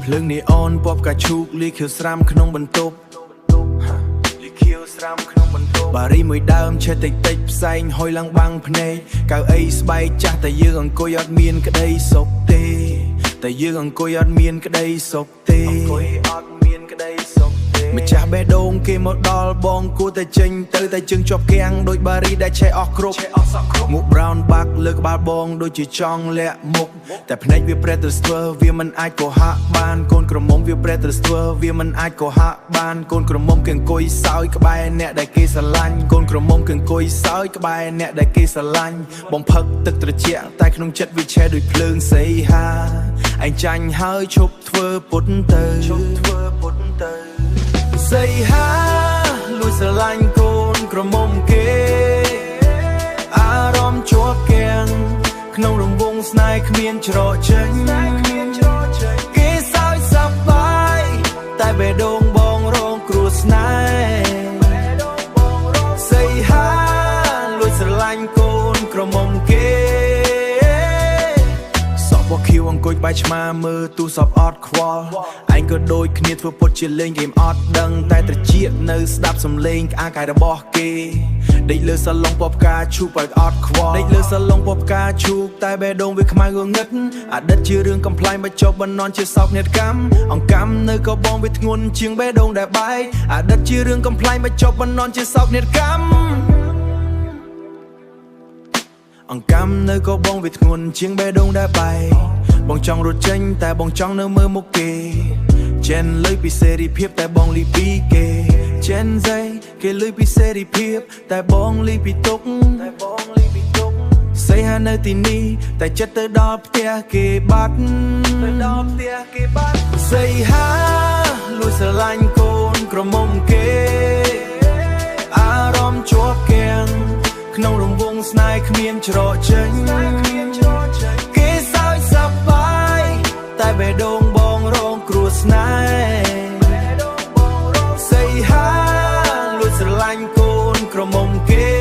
ភ្លើងនីអូនពណ៌ផ្កាឈូកលីខៀវស្រាមក្នុងបន្ទប់លីខៀវស្រាមក្នុងបន្ទប់បារីមួយដើមឆេះតិចតិចផ្សែងហុយឡើងបាំងភ្នែកកៅអីស្បែកចាស់តែយើងអង្គុយអត់មានក្តីសុខទេតែយើងអង្គុយអត់មានក្តីសុខទេអង្គុយអត់មានក្តីសុខទេម្ចាស់បេះដូងគេមកដល់បងគួរតែចេញទៅតែជើងជាប់គាំងដូចបារីដែលឆេះអស់គ្រប់មុខ brown back លើក្បាលបងដូចជាចង់លាក់មុខតែភ្នែកវាប្រែទៅស្ទើរវាមិនអាចកុហកបានកូនក្រមុំវាប្រែទៅស្ទើរវាមិនអាចកុហកបានកូនក្រមុំគេអង្គុយសើចក្បែរអ្នកដែលគេស្រឡាញ់កូនក្រមុំគេអង្គុយសើចក្បែរអ្នកដែលគេស្រឡាញ់បំផឹកទឹកត្រជាក់តែក្នុងចិត្តវាឆេះដូចភ្លើងសីហាឯងចាញ់ហើយឈប់ធ្វើពុតទៅសីហាលួចស្រឡាញ់កូនក្រមុំគេអារម្មណ៍ជាប់គាំងក្នុងរង្វង់ស្នេហ៍គ្មានច្រកចេញគេសើចសប្បាយតែបេះដូងបងរងគ្រោះស្នេហ៍សីហាលួចស្រឡាញ់កូនក្រមុំគេសពបខៀវអង្គុយក្បែរឆ្មាមើលទូសពអត់ខ្វល់ឯងក៏ដូចគ្នាធ្វើពុតជាលេងហ្គេមអត់ដឹងតែត្រចៀកនៅស្ដាប់សំឡេងក្អាកកាយរបស់គេដេកលើសាឡុងពណ៌ផ្កាឈូកឲ្យអត់ខ្វល់ដេកលើសាឡុងពណ៌ផ្កាឈូកតែបេះដូងវាខ្មៅងងឹតអតីតជារឿងកំ pl ាញបញ្ចប់បណ្ណនជាសោកនេតកម្មអង្កាំនៅក៏បងវាធ្ងន់ជាងបេះដូងដែលបែកអតីតជារឿងកំ pl ាញបញ្ចប់បណ្ណនជាសោកនេតកម្មអង្កាំនៅក៏បងវាធ្ងន់ជាងបេះដូងដែលបែកបងចង់រត់ចេញតែបងចង់នៅមើលមុខគេចេនលុយពីសេរីភាពតែបងលីពីគេចេនស្អីគេលុយពីសេរីភាពតែបងលីពីទុកសីហានៅទីនេះតែចិត្តទៅដល់ផ្ទះគេបាត់សីហាលួចស្រឡាញ់កូនក្រមុំគេអារម្មណ៍ជាប់គាំងក្នុងរង្វង់ស្នេហ៍គ្មានច្រកចេញគេសើចសប្បាយតែបេះដូងបងរងគ្រោះស្នេហ៍សីហាលួចស្រឡាញ់កូនក្រមុំគេ